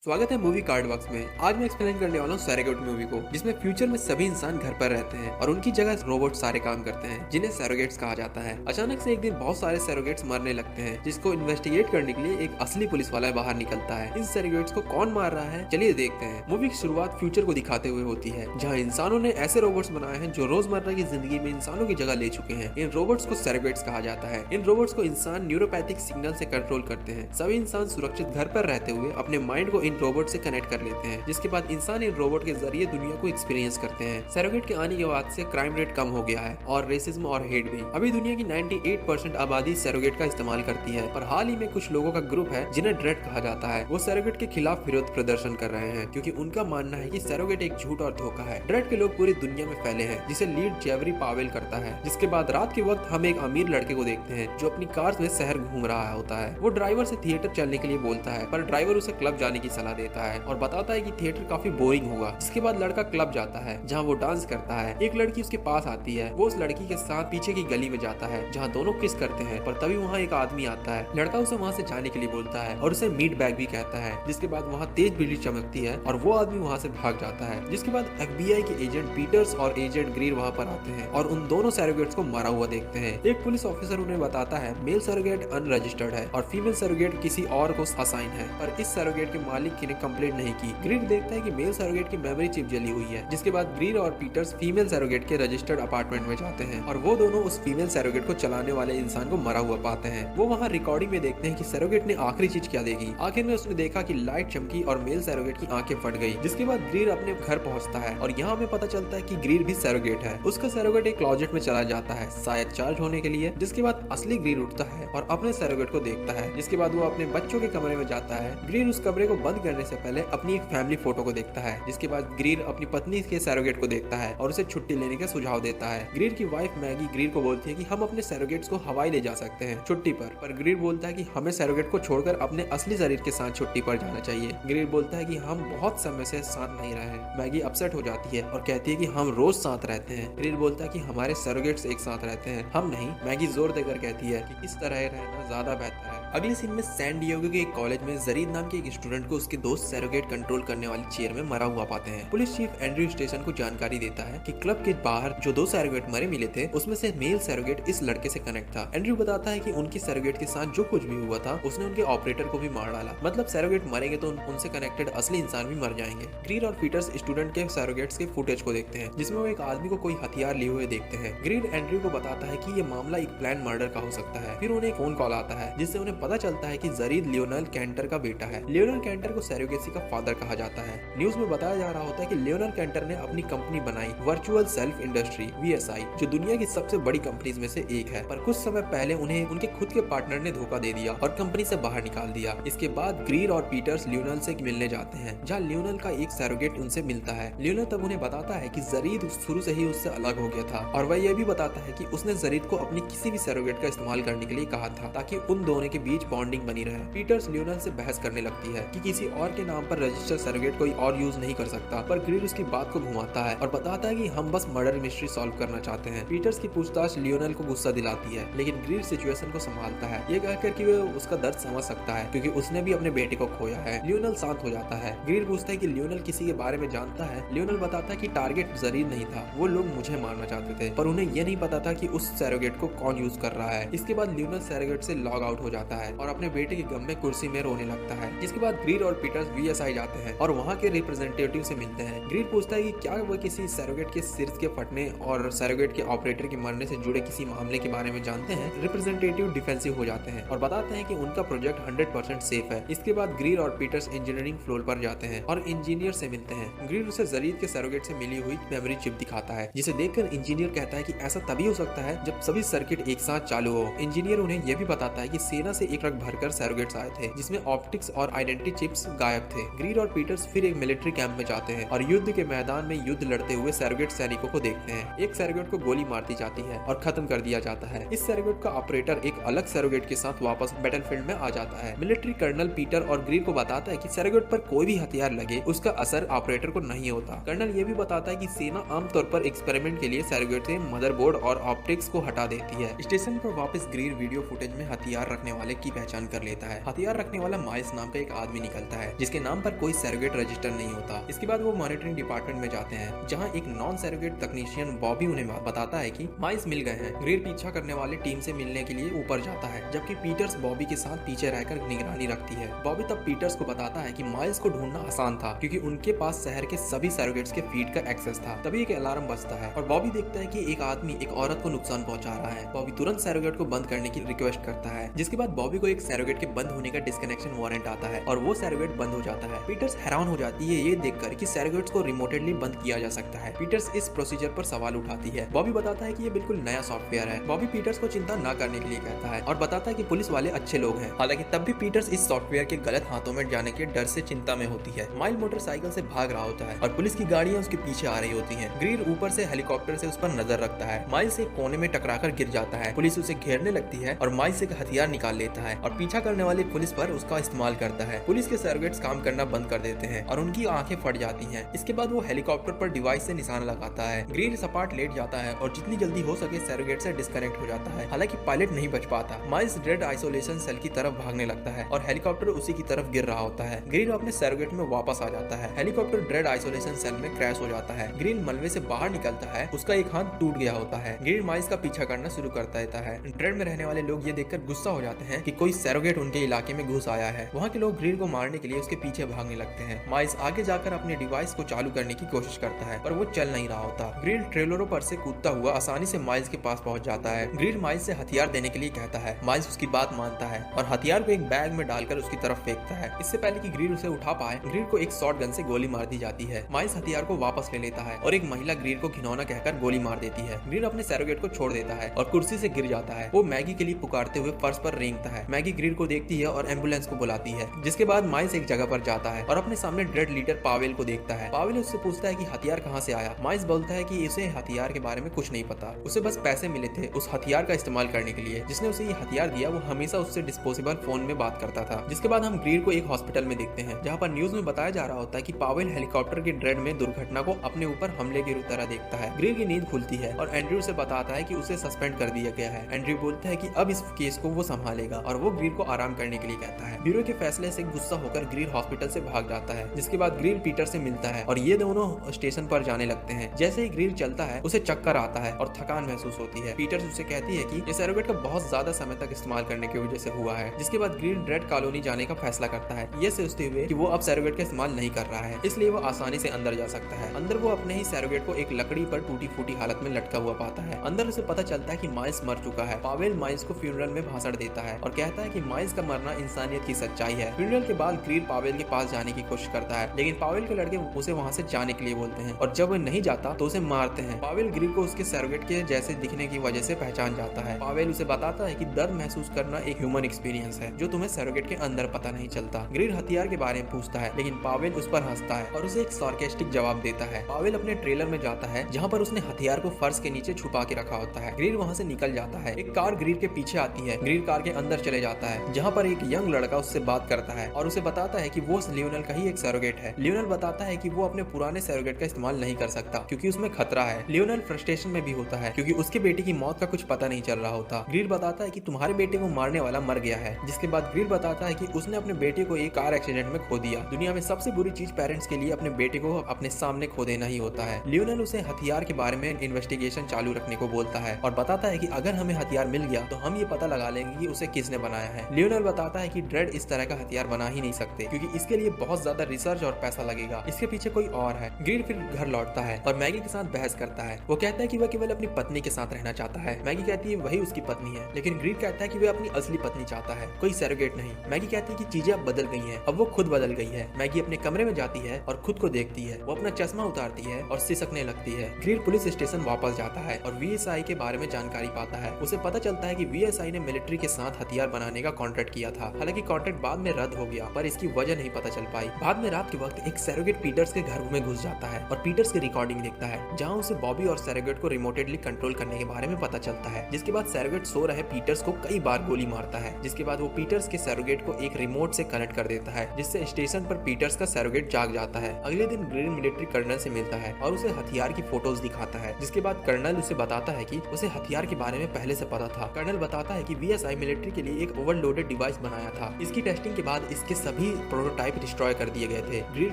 स्वागत है movie card box में। आज मैं एक्सप्लेन करने वाला हूँ सैरोगेट मूवी को, जिसमें फ्यूचर में सभी इंसान घर पर रहते हैं और उनकी जगह रोबोट सारे काम करते हैं, जिन्हें सैरोगेट्स कहा जाता है। अचानक से एक दिन बहुत सारे सैरोगेट्स मरने लगते हैं, जिसको इन्वेस्टिगेट करने के लिए एक असली पुलिस वाला बाहर निकलता है। इन सैरोगेट्स को कौन मार रहा है, चलिए देखते हैं। मूवी की शुरुआत फ्यूचर को दिखाते हुए होती है, जहाँ इंसानों ने ऐसे रोबोट्स बनाए हैं जो रोजमर्रा की जिंदगी में इंसानों की जगह ले चुके हैं। इन रोबोट्स को सैरोगेट्स कहा जाता है। इन रोबोट्स को इंसान न्यूरोपैथिक सिग्नल से कंट्रोल करते हैं। सभी इंसान सुरक्षित घर पर रहते हुए अपने माइंड को इन रोबोट से कनेक्ट कर लेते हैं, जिसके बाद इंसान इन रोबोट के जरिए दुनिया को एक्सपीरियंस करते हैं। सैरोगेट के आने के बाद से क्राइम रेट कम हो गया है और रेसिज्म और हेट भी। अभी दुनिया की 98% आबादी सैरोगेट का इस्तेमाल करती है, और हाल ही में कुछ लोगों का ग्रुप है जिन्हें ड्रेड कहा जाता है। वो सैरोगेट के खिलाफ विरोध प्रदर्शन कर रहे हैं, क्योंकि उनका मानना है कि सैरोगेट एक झूठ और धोखा है। ड्रेड के लोग पूरी दुनिया में फैले हैं, जिसे लीड जेवरी पावेल करता है। जिसके बाद रात के वक्त हम एक अमीर लड़के को देखते हैं जो अपनी कार में शहर घूम रहा होता है। वो ड्राइवर से थिएटर चलने के लिए बोलता है, पर ड्राइवर उसे क्लब जाने की सलाह देता है और बताता है कि थिएटर काफी बोरिंग होगा। इसके बाद लड़का क्लब जाता है, जहाँ वो डांस करता है। एक लड़की उसके पास आती है। वो उस लड़की के साथ पीछे की गली में जाता है, जहाँ दोनों किस करते हैं, पर तभी वहाँ एक आदमी आता है। लड़का उसे वहाँ से जाने के लिए बोलता है और उसे मीट बैग भी कहता है। जिसके बाद वहाँ तेज बिजली चमकती है और वो आदमी वहाँ से भाग जाता है। जिसके बाद FBI के एजेंट पीटर्स और एजेंट ग्रीर वहाँ पर आते हैं और उन दोनों सैरोगेट्स को मरा हुआ देखते हैं। एक पुलिस ऑफिसर उन्हें बताता है मेल सैरोगेट अनरजिस्टर्ड है और फीमेल सैरोगेट किसी और को असाइन है, पर इस सैरोगेट के मालिक ने कंप्लेंट नहीं की। ग्रीर देखता है कि मेल सैरोगेट की मेमोरी चिप जली हुई है। जिसके बाद ग्रीर और पीटर्स फीमेल सैरोगेट के रजिस्टर्ड अपार्टमेंट में जाते हैं और वो दोनों उस फीमेल सैरोगेट को चलाने वाले इंसान को मरा हुआ पाते हैं। वो वहाँ रिकॉर्डिंग में देखते हैं कि सैरोगेट ने आखिरी चीज क्या देखी। आखिर में उसने देखा कि लाइट चमकी और मेल सैरोगेट की आंखें फट गई। जिसके बाद ग्रीर अपने घर पहुंचता है और यहाँ हमें पता चलता है कि ग्रीर भी सैरोगेट है। उसका सैरोगेट एक क्लोजेट में चला जाता है, शायद चार्ज होने के लिए। जिसके बाद असली ग्रीर उठता है और अपने सैरोगेट को देखता है। जिसके बाद वो अपने बच्चों के कमरे में जाता है। ग्रीर उस कमरे को बंद करने से पहले अपनी एक फैमिली फोटो को देखता है। जिसके बाद ग्रीर अपनी पत्नी के सैरोगेट को देखता है और उसे छुट्टी लेने का सुझाव देता है। ग्रीर की वाइफ मैगी ग्रीर को बोलती है कि हम अपने सैरोगेट्स को हवाई ले जा सकते हैं छुट्टी पर ग्रीर बोलता है कि हमें सैरोगेट को छोड़कर अपने असली शरीर के साथ छुट्टी पर जाना चाहिए। ग्रीर बोलता है कि हम बहुत समय से साथ नहीं रहे हैं। मैगी अपसेट हो जाती है और कहती है कि हम रोज साथ रहते हैं। ग्रीर बोलता है कि हमारे सैरोगेट्स एक साथ रहते हैं, हम नहीं। मैगी जोर देकर कहती है कि इस तरह रहना ज्यादा बेहतर है। अगले सीन में सैन डिएगो के एक कॉलेज में जरीद नाम के एक स्टूडेंट को उसके दोस्त सैरोगेट कंट्रोल करने वाली चेयर में मरा हुआ पाते हैं। पुलिस चीफ एंड्रयू स्टेशन को जानकारी देता है कि क्लब के बाहर जो दो सैरोगेट मरे मिले थे, उसमें से मेल सैरोगेट इस लड़के से कनेक्ट था। एंड्रयू बताता है कि उनकी सैरोगेट के साथ जो कुछ भी हुआ था, उसने उनके ऑपरेटर को भी मार डाला। मतलब सैरोगेट मरेंगे तो उनसे कनेक्टेड असली इंसान भी मर जाएंगे। ग्रीर और पीटर्स स्टूडेंट के सैरोगेट्स के फुटेज को देखते हैं, जिसमें वो एक आदमी को कोई हथियार लिए हुए देखते हैं। ग्रीर एंड्रयू को बताता है कि ये मामला एक प्लान मर्डर का हो सकता है। फिर उन्हें एक फोन कॉल आता है, जिससे उन्हें पता चलता है कि जरीद लियोनल कैंटर का बेटा है। लियोनल कैंटर को सैरोगेसी का फादर कहा जाता है। न्यूज में बताया जा रहा होता है कि लियोनल कैंटर ने अपनी कंपनी बनाई वर्चुअल सेल्फ इंडस्ट्री VSI, जो दुनिया की सबसे बड़ी कंपनीज में से एक है। पर कुछ समय पहले उन्हें उनके खुद के पार्टनर ने धोखा दे दिया और कंपनी से बाहर निकाल दिया। इसके बाद ग्रीर और पीटर्स लियोनल से मिलने जाते हैं, जहाँ लियोनल का एक सैरोगेट उनसे मिलता है। लियोनल तब उन्हें बताता है कि जरीद शुरू से ही उससे अलग हो गया था, और वह यह भी बताता है कि उसने जरीद को अपनी किसी भी सैरोगेट का इस्तेमाल करने के लिए कहा था, ताकि उन दोनों के बीच बॉन्डिंग बनी रहे। पीटर्स लियोनल से बहस करने लगती है कि किसी और के नाम पर रजिस्टर्ड सैरोगेट कोई और यूज नहीं कर सकता, पर ग्रीर उसकी बात को घुमाता है और बताता है कि हम बस मर्डर मिस्ट्री सॉल्व करना चाहते हैं। पीटर्स की पूछताछ लियोनल को गुस्सा दिलाती है, लेकिन ग्रीर सिचुएशन को संभालता है, ये कहकर कि वो उसका दर्द समझ सकता है, क्योंकि उसने भी अपने बेटे को खोया है। लियोनल शांत हो जाता है। ग्रीर पूछता है कि लियोनल किसी के बारे में जानता है। लियोनल बताता है कि टारगेट जरीद नहीं था, वो लोग मुझे मारना चाहते थे, पर उन्हें यह नहीं पता था कि उस सैरोगेट को कौन यूज कर रहा है। इसके बाद लियोनल सैरोगेट से लॉग आउट हो जाता है और अपने बेटे के गम में कुर्सी में रोने लगता है। जिसके बाद ग्रीर और पीटर्स VSI जाते हैं और वहाँ के रिप्रेजेंटेटिव से मिलते हैं। ग्रीर पूछता है कि क्या वो किसी सैरोगेट के सिर के फटने और सैरोगेट के ऑपरेटर के मरने से जुड़े किसी मामले के बारे में जानते हैं। रिप्रेजेंटेटिव डिफेंसिव हो जाते हैं और बताते हैं कि उनका प्रोजेक्ट 100% सेफ है। इसके बाद ग्रीर और पीटर्स इंजीनियरिंग फ्लोर पर जाते हैं और इंजीनियर से मिलते हैं। ग्रीर उसे जरीद के सैरोगेट से मिली हुई मेमोरी चिप दिखाता है, जिसे देखकर इंजीनियर कहता है कि ऐसा तभी हो सकता है जब सभी सर्किट एक साथ चालू हो। इंजीनियर उन्हें यह भी बताता है कि सेना से एक ट्रक भरकर सैरोगेट्स आए थे, जिसमें ऑप्टिक्स और आइडेंटिटी चिप्स गायब थे। ग्रीर और पीटर्स फिर एक मिलिट्री कैंप में जाते हैं और युद्ध के मैदान में युद्ध लड़ते हुए सैरोगेट सैनिकों को देखते हैं। एक सैरोगेट को गोली मार दी जाती है और खत्म कर दिया जाता है। इस सैरोगेट का ऑपरेटर एक अलग सैरोगेट के साथ वापस बैटलफील्ड में आ जाता है। मिलिट्री कर्नल पीटर और ग्रीर को बताता है कि सैरोगेट पर कोई भी हथियार लगे, उसका असर ऑपरेटर को नहीं होता। कर्नल ये भी बताता है कि सेना आमतौर पर एक्सपेरिमेंट के लिए सैरोगेट से मदरबोर्ड और ऑप्टिक्स को हटा देती है। स्टेशन पर वापस ग्रीर वीडियो फुटेज में हथियार रखने वाले मालिक की पहचान कर लेता है। हथियार रखने वाला माइल्स नाम का एक आदमी निकलता है जिसके नाम पर कोई सैरोगेट रजिस्टर नहीं होता। इसके बाद वो मॉनिटरिंग डिपार्टमेंट में जाते हैं जहाँ एक नॉन सैरोगेट तकनीशियन बॉबी उन्हें बताता है कि माइल्स मिल गए हैं। ग्रेड पीछा करने वाले टीम से मिलने के लिए ऊपर जाता है जबकि पीटर्स बॉबी के साथ पीछे रहकर निगरानी रखती है। बॉबी तब पीटर्स को बताता है कि माइल्स को ढूंढना आसान था क्योंकि उनके पास शहर के सभी सैरोगेट्स के फीड का एक्सेस था। तभी एक अलार्म बजता है और बॉबी देखता है कि एक आदमी एक औरत को नुकसान पहुंचा रहा है। बॉबी तुरंत सैरोगेट को बंद करने की रिक्वेस्ट करता है जिसके बाद बॉबी को एक सैरोगेट के बंद होने का डिस्कनेक्शन वारंट आता है और वो सैरोगेट बंद हो जाता है। पीटर्स हैरान हो जाती है ये देखकर कि सैरोगेट्स को रिमोटेडली बंद किया जा सकता है। पीटर्स इस प्रोसीजर पर सवाल उठाती है। बॉबी बताता है कि ये बिल्कुल नया सॉफ्टवेयर है। बॉबी पीटर्स को चिंता न करने के लिए कहता है और बताता है कि पुलिस वाले अच्छे लोग हैं। हालांकि तब भी पीटर्स इस सॉफ्टवेयर के गलत हाथों में जाने के डर से चिंता में होती है। माइल मोटरसाइकिल से भाग रहा होता है और पुलिस की गाड़ियां उसके पीछे आ रही होती हैं। ग्रीर ऊपर से हेलीकॉप्टर से उस पर नजर रखता है। माइल्स एक कोने में टकराकर गिर जाता है। पुलिस उसे घेरने लगती है और माइल्स एक हथियार निकाल लेता है और पीछा करने वाली पुलिस पर उसका इस्तेमाल करता है। पुलिस के सैरोगेट्स काम करना बंद कर देते हैं और उनकी आंखें फट जाती हैं। इसके बाद वो हेलीकॉप्टर पर डिवाइस से निशाना लगाता है। ग्रीर सपाट लेट जाता है और जितनी जल्दी हो सके सैरोगेट से डिस्कनेक्ट हो जाता है। हालांकि पायलट नहीं बच पाता। माइल्स ड्रेड आइसोलेशन सेल की तरफ भागने लगता है और हेलीकॉप्टर उसी की तरफ गिर रहा होता है। ग्रीन अपने सैरोगेट में वापस आ जाता है। हेलीकॉप्टर ड्रेड आइसोलेशन सेल में क्रैश हो जाता है। ग्रीन मलबे से बाहर निकलता है। उसका एक हाथ टूट गया होता है। ग्रीन माइल्स का पीछा करना शुरू कर देता है। ड्रेड में रहने वाले लोग ये देखकर गुस्सा हो जाते हैं कि कोई सैरोगेट उनके इलाके में घुस आया है। वहाँ के लोग ग्रीन को मारने के लिए उसके पीछे भागने लगते हैं। माइल्स आगे जाकर अपने डिवाइस को चालू करने की कोशिश करता है पर वो चल नहीं रहा होता। ग्रीन ट्रेलरों पर से कूदता हुआ आसानी से माइल्स के पास पहुंच जाता है। ग्रीन माइल्स से हथियार देने के लिए कहता है। माइल्स उसकी बात मानता है और हथियार को एक बैग में डालकर उसकी तरफ फेंकता है। इससे पहले कि ग्रीन उसे उठा पाए ग्रीन को एक शॉट गन से गोली मार दी जाती है। माइल्स हथियार को वापस ले लेता है और एक महिला ग्रीन को घिनौना कहकर गोली मार देती है। ग्रीन अपने सैरोगेट को छोड़ देता है और कुर्सी से गिर जाता है। वो मैगी के लिए पुकारते हुए फर्श पर रेंगता है। मैगी ग्रीन को देखती है और एम्बुलेंस को बुलाती है। जिसके बाद माइल्स एक जगह पर जाता है और अपने सामने ड्रेड लीडर पावेल को देखता है। पावेल उससे पूछता है कि हथियार कहाँ से आया। माइल्स बोलता है कि इसे हथियार के बारे में कुछ नहीं पता, उसे बस पैसे मिले थे उस हथियार का इस्तेमाल करने के लिए। जिसने उसे ये हथियार दिया वो हमेशा उससे डिस्पोजेबल फोन में बात करता था। जिसके बाद हम ग्रीन को एक हॉस्पिटल में देखते हैं जहाँ पर न्यूज में बताया जा रहा होता है कि पावेल हेलीकॉप्टर के ड्रेड में दुर्घटना को अपने ऊपर हमले की तरह देखता है। ग्रीन की नींद खुलती है और एंड्रयू से बताता है कि उसे सस्पेंड कर दिया गया है। एंड्रयू बोलता है कि अब इस केस को वो संभालेगा और वो ग्रीन को आराम करने के लिए कहता है। ब्यूरो के फैसले से गुस्सा होकर ग्रीन हॉस्पिटल से भाग जाता है। जिसके बाद ग्रीन पीटर से मिलता है और ये दोनों स्टेशन पर जाने लगते हैं। जैसे ही ग्रीन चलता है उसे चक्कर आता है और थकान महसूस होती है। पीटर उसे कहती है कि ये सैरोगेट का बहुत ज्यादा समय तक इस्तेमाल करने की वजह से हुआ है। जिसके बाद ग्रीन ड्रेड कॉलोनी जाने का फैसला करता है ये सोचते हुए कि वो अब सैरोगेट का इस्तेमाल नहीं कर रहा है, इसलिए वो आसानी से अंदर जा सकता है। अंदर वो अपने ही सैरोगेट को एक लकड़ी पर टूटी फूटी हालत में लटका हुआ पाता है। अंदर उसे पता चलता है कि माइल्स मर चुका है। पावेल माइल्स को फ्यूनरल में भाषण देता है और कहता है कि माइल्स का मरना इंसानियत की सच्चाई है। फ्यूनरल के बाद ग्रीन पावेल के पास जाने की कोशिश करता है लेकिन पावेल के लड़के उसे वहाँ से जाने के लिए बोलते हैं और जब वो नहीं जाता तो उसे मारते हैं। पावेल ग्रीन को उसके सैरोगेट के जैसे दिखने की वजह से पहचान जाता है। पावेल उसे बताता है कि दर्द महसूस करना एक ह्यूमन एक्सपीरियंस है जो तुम्हें सैरोगेट के अंदर पता नहीं चलता। ग्रीन हथियार के बारे में पूछता है लेकिन पावेल उस पर हंसता है और उसे एक सार्केस्टिक जवाब देता है। पावेल अपने ट्रेलर में जाता है जहाँ पर उसने हथियार को फर्श के नीचे छुपा के रखा होता है। ग्रीन वहाँ से निकल जाता है। एक कार ग्रीन के पीछे आती है। ग्रीन कार के अंदर चले जाता है जहाँ पर एक यंग लड़का उससे बात करता है और उसे बताता है कि वो लियोनेल का ही एक सैरोगेट है। लियोनेल बताता है कि वो अपने पुराने सैरोगेट का इस्तेमाल नहीं कर सकता क्योंकि उसमें खतरा है। लियोनेल फ्रस्ट्रेशन में भी होता है क्योंकि उसके बेटे की मौत का कुछ पता नहीं चल रहा होता। ग्रीन बताता है कि तुम्हारे बेटे को मारने वाला मर गया है। जिसके बाद ग्रीन बताता है कि उसने अपने बेटे को एक कार एक्सीडेंट में खो दिया। दुनिया में सबसे बुरी चीज पेरेंट्स के लिए अपने बेटे को अपने सामने खो देना ही होता है। लियोनेल उसे हथियार के बारे में इन्वेस्टिगेशन चालू रखने को बोलता है और बताता है कि अगर हमें हथियार मिल गया तो हम ये पता लगा लेंगे कि उसे किसने बनाया है। लियोनेल बताता है कि ड्रेड इस तरह का हथियार बना ही नहीं सकते क्योंकि इसके लिए बहुत ज्यादा रिसर्च और पैसा लगेगा, इसके पीछे कोई और है। ग्रीन फिर घर लौटता है और मैगी के साथ बहस करता है। वो कहता है कि वह केवल अपनी पत्नी के साथ रहना चाहता है। मैगी कहती है वही उसकी पत्नी है लेकिन ग्रीन कहता है कि वह अपनी असली पत्नी चाहता है, कोई सैरोगेट नहीं। मैगी कहती है कि चीजें अब बदल गई हैं, अब वो खुद बदल गई है। मैगी अपने कमरे में जाती है और खुद को देखती है। वो अपना चश्मा उतारती है और सिसकने लगती है। ग्रीन पुलिस स्टेशन वापस जाता है और वीएसआई के बारे में जानकारी पाता है। उसे पता चलता है कि वीएसआई ने मिलिट्री के साथ हथियार बनाने का कॉन्ट्रैक्ट किया था। हालांकि कॉन्ट्रैक्ट बाद में रद्द हो गया पर इसकी वजह नहीं पता चल पाई। बाद में रात के वक्त एक सैरोगेट पीटर्स के घर में घुस जाता है और पीटर्स की रिकॉर्डिंग देखता है जहाँ उसे बॉबी और सैरोगेट को रिमोटेडली कंट्रोल करने के बारे में पता चलता है। जिसके बाद सैरोगेट सो रहे पीटर्स को कई बार गोली मारता है। जिसके बाद वो पीटर्स के सैरोगेट को एक रिमोट से कनेक्ट कर देता है जिससे स्टेशन पर पीटर्स का सैरोगेट जाग जाता है। अगले दिन ग्रीन मिलिट्री कर्नल से मिलता है और उसे हथियार की फोटोज दिखाता है। जिसके बाद कर्नल उसे बताता है कि उसे हथियार के बारे में पहले से पता था। कर्नल बताता है कि वीएसआई मिलिट्री के लिए एक ओवरलोडेड डिवाइस बनाया था। इसकी टेस्टिंग के बाद इसके सभी प्रोटोटाइप डिस्ट्रॉय कर दिए गए थे। ग्रीड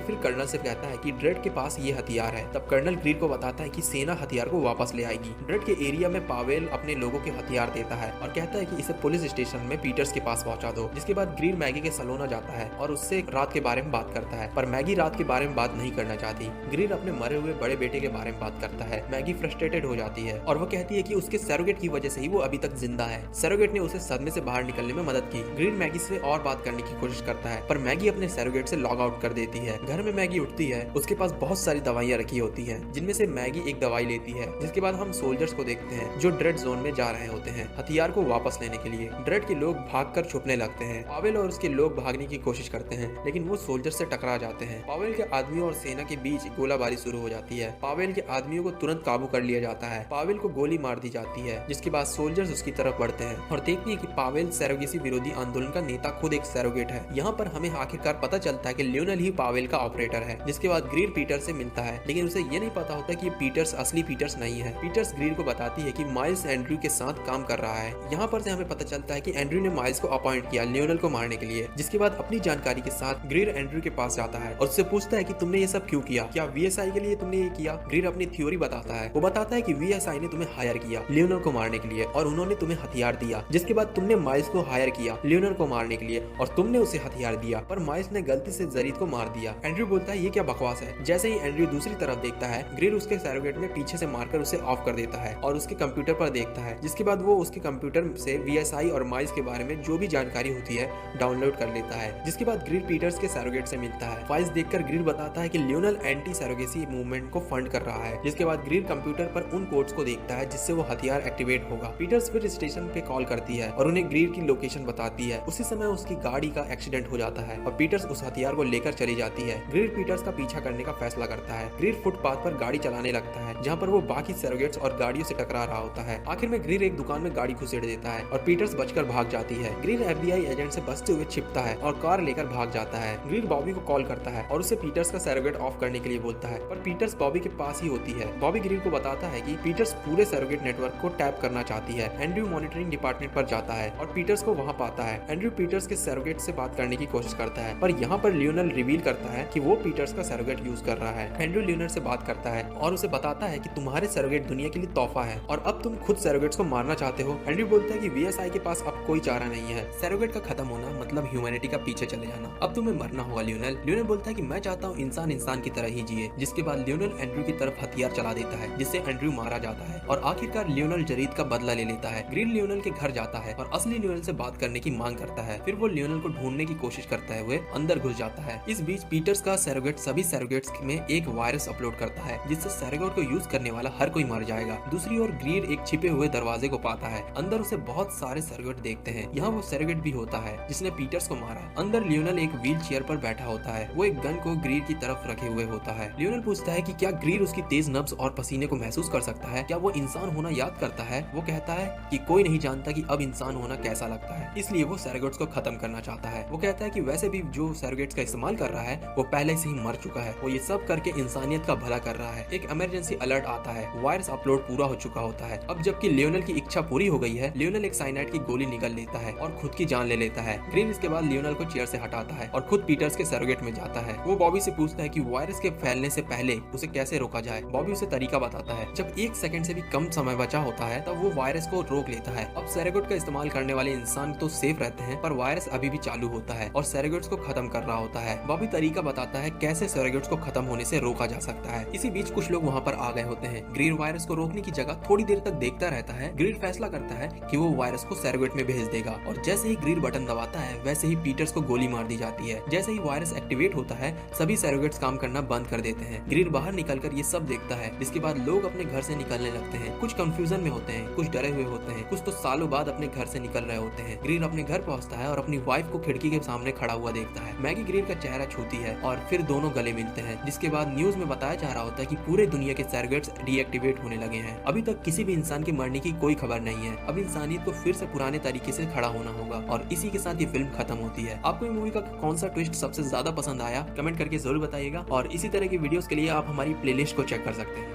फिर कर्नल से कहता है कि ड्रेड के पास ये हथियार है। तब कर्नल ग्रीड को बताता है कि सेना हथियार को वापस ले आएगी। ड्रेड के एरिया में पावेल अपने लोगों के हथियार देता है और कहता है कि इसे पुलिस स्टेशन में पीटर्स के पास पहुंचा दो। जिसके बाद ग्रीड मैगी के सलोना जाता है और उससे रात के बारे में बात करता है, पर मैगी रात के बारे में बात नहीं करना चाहती। ग्रीड अपने मरे हुए बड़े बेटे के बारे में बात करता है। मैगी फ्रस्ट्रेटेड हो जाती है और वो कहती है कि उसके सरोगेट की वजह से ही वो अभी तक जिंदा है। सरोगेट ने उसे सदमे से बाहर निकलने में मदद की। ग्रीड मैगी से और बात करने की कोशिश करता है, पर मैगी अपने सरोगेट से लॉग आउट कर देती है। घर में मैगी उठती है, उसके पास बहुत सारी दवाइयां रखी होती हैं, जिनमें से मैगी एक दवाई लेती है। जिसके बाद हम सोल्जर्स को देखते हैं जो ड्रेड जोन में जा रहे होते हैं हथियार को वापस लेने के लिए। ड्रेड के लोग भागकर छुपने लगते हैं। पावेल और उसके लोग भागने की कोशिश करते हैं, लेकिन वो सोल्जर से टकरा जाते हैं। पावेल के आदमियों और सेना के बीच गोलाबारी शुरू हो जाती है। पावेल के आदमियों को तुरंत काबू कर लिया जाता है। पावेल को गोली मार दी जाती है, जिसके बाद सोल्जर्स उसकी तरफ बढ़ते हैं और देखते हैं कि पावेल सरोगेसी विरोधी आंदोलन का नेता खुद एक सरोगेट है। यहाँ पर हमें आखिरकार पता चलता है कि लियोनल ही पावेल का ऑपरेटर है। जिसके बाद ग्रीड पीटर से मिलता है, लेकिन उसे ये नहीं पता होता कि पीटर्स असली पीटर्स नहीं है। पीटर्स ग्रीड को बताती है कि माइल्स एंड्रयू के साथ काम कर रहा है। यहाँ पर से हमें पता चलता है कि एंड्रयू ने माइल्स को अपॉइंट किया लियोनल को मारने के लिए। जिसके बाद अपनी जानकारी के साथ ग्रीड एंड्रयू के पास जाता है और उससे पूछता है कि तुमने ये सब क्यों किया, क्या वीएसआई के लिए तुमने ये किया। ग्रीड अपनी थ्योरी बताता है। वो बताता है कि वीएसआई ने तुम्हें हायर किया लियोनल को मारने के लिए और उन्होंने तुम्हें हथियार दिया। जिसके बाद तुमने माइल्स को हायर किया लियोनल को मारने के लिए और तुमने उसे हथियार दिया, पर माइल्स ने गलती से जरीद को मार दिया। एंड्रयू बोलता है ये क्या बकवास है। जैसे ही एंड्रयू दूसरी तरफ देखता है, ग्रीड उसके सरोगेट में पीछे से मारकर उसे ऑफ कर देता है और उसके कंप्यूटर पर देखता है। जिसके बाद वो उसके कंप्यूटर से वीएसआई और माइल्स के बारे में जो भी जानकारी होती है डाउनलोड कर लेता है। जिसके बाद ग्रीड पीटर्स के सरोगेट से मिलता है। फाइल्स देखकर ग्रीड बताता है कि लियोनल एंटी सरोगेसी मूवमेंट को फंड कर रहा है। जिसके बाद ग्रीड कंप्यूटर पर उन कोड्स को देखता है जिससे वो हथियार एक्टिवेट होगा। पीटर्स फिर स्टेशन पे कॉल करती है और उन्हें ग्रीड की लोकेशन बताती है। उसी समय उसकी गाड़ी का एक्सीडेंट हो जाता है और पीटर्स उस हथियार को लेकर चली जाती है। ग्रीड पीटर्स का पीछा करने का फैसला करता है। ग्रीड फुटपाथ पर गाड़ी चलाने लगता है, जहाँ पर वो बाकी सरोगेट्स और गाड़ियों से टकरा रहा होता है। आखिर में ग्रीड एक दुकान में गाड़ी घुसेड़ देता है और पीटर्स बचकर भाग जाती है। ग्रीड एफबीआई एजेंट से बचते हुए छिपता है और कार लेकर भाग जाता है। ग्रीड बॉबी को कॉल करता है और उसे पीटर्स का सरोगेट ऑफ करने के लिए बोलता है, पर पीटर्स बॉबी के पास ही होती है। बॉबी ग्रीड को बताता है कि पीटर्स पूरे सरोगेट नेटवर्क को टैप करना चाहती है। एंड्रयू मॉनिटरिंग डिपार्टमेंट पर जाता है और पीटर्स को वहां पाता है। एंड्रयू पीटर्स के सरोगेट से बात करने की कोशिश करता है, पर यहाँ पर लियोनल रिवील करता है कि वो पीटर्स का सरोगेट यूज कर रहा है। एंड्रयू लियोनल से बात करता है और उसे बताता है कि तुम्हारे सरोगेट दुनिया के लिए तोहफा है और अब तुम खुद सरोगेट्स को मारना चाहते हो। एंड्रयू बोलता है कि वीएसआई के पास अब कोई चारा नहीं है। सरोगेट का खत्म होना मतलब ह्यूमैनिटी का पीछे चले जाना। अब तुम्हें मरना होगा लियोनल। लियोनल बोलता है कि मैं चाहता हूँ इंसान इंसान की तरह ही जिए। जिसके बाद लियोनल एंड्रयू की तरफ हथियार चला देता है, जिससे एंड्रयू मारा जाता है और आखिरकार लियोनल जरीद का बदला ले लेता है। ग्रीड लियोनल के घर जाता है और असली लियोनल से बात करने की मांग करता है। फिर वो लियोनल को ढूंढने की कोशिश करता है, हुए अंदर घुस जाता है। इस बीच पीटर्स का सरोगेट सभी सरोगेट्स में एक वायरस अपलोड करता है, जिससे सरोगेट को यूज करने वाला हर कोई मर जाएगा। दूसरी ओर ग्रीड एक छिपे हुए दरवाजे को पाता है। अंदर उसे बहुत सारे सरोगेट देखते हैं। यहाँ वो सरोगेट भी होता है जिसने पीटर्स को मारा। अंदर लियोनल एक व्हील चेयर पर बैठा होता है। वो एक गन को ग्रीड की तरफ रखे हुए होता है। लियोनल पूछता है कि क्या ग्रीड उसकी तेज नब्ज और पसीने को महसूस कर सकता है, क्या वो इंसान होना याद करता है। वो कहता है कि कोई नहीं जानता कि अब इंसान होना कैसा लगता है, इसलिए वो सरोगेट्स को खत्म करना चाहता है। वो कहता है कि वैसे भी जो सरोगेट्स का इस्तेमाल कर रहा है वो पहले से ही मर चुका है। वो ये सब करके इंसानियत का भला कर रहा है। एक इमरजेंसी अलर्ट आता है। वायरस अपलोड पूरा हो चुका होता है। अब जबकि लियोनल की इच्छा पूरी हो गई है, लियोनल एक साइनाइड की गोली निकल लेता है और खुद की जान ले लेता है। ग्रीड इसके बाद लियोनल को चेयर से हटाता है और खुद पीटर्स के सरोगेट में जाता है। वो बॉबी से पूछता है कि वायरस के फैलने से पहले उसे कैसे रोका जाए। बॉबी उसे तरीका बताता है। जब 1 सेकंड से भी कम समय बचा होता है तब वो वायरस को रोक लेता है। अब सरोगेट का इस्तेमाल करने वाले इंसान तो सेफ रहते हैं, पर वायरस अभी भी चालू होता है और सरोगेट्स को खत्म कर रहा होता है। बॉबी तरीका बताता है कैसे सरोगेट्स को खत्म होने से रोका जा सकता है। इसी बीच कुछ लोग वहाँ पर आ गए होते हैं। ग्रीड वायरस को रोकने की जगह थोड़ी देर तक देखता रहता है। ग्रीड फैसला करता है कि वो वायरस को सरोगेट में भेज देगा और जैसे ही ग्रीड बटन दबाता है वैसे ही पीटर्स को गोली मार दी जाती है। जैसे ही वायरस एक्टिवेट होता है सभी सरोगेट्स काम करना बंद कर देते हैं। ग्रीड बाहर निकलकर ये सब देखता है, जिसके बाद लोग अपने घर से निकलने लगते हैं। कुछ कंफ्यूजन में होते हैं, कुछ डरे हुए होते हैं, कुछ तो सालों बाद अपने घर से निकल रहे होते हैं। ग्रीड अपने घर पहुंचता है और अपनी वाइफ को खिड़की के सामने खड़ा हुआ देखता है। मैगी ग्रीड का चेहरा छूती है और फिर दोनों गले मिलते हैं। जिसके बाद न्यूज में बताया जा रहा होता है कि पूरे दुनिया के सरोगेट्स डीएक्टिवेट होने लगे हैं। अभी तक किसी भी इंसान के मरने की कोई खबर नहीं है। अब इंसानियत को फिर से पुराने तरीके से खड़ा होना होगा और इसी के साथ ये फिल्म खत्म होती है। आपको ये मूवी का कौन सा ट्विस्ट सबसे ज्यादा पसंद आया, कमेंट करके जरूर बताइएगा और इसी तरह की वीडियोस के लिए आप हमारी प्लेलिस्ट को चेक कर सकते हैं।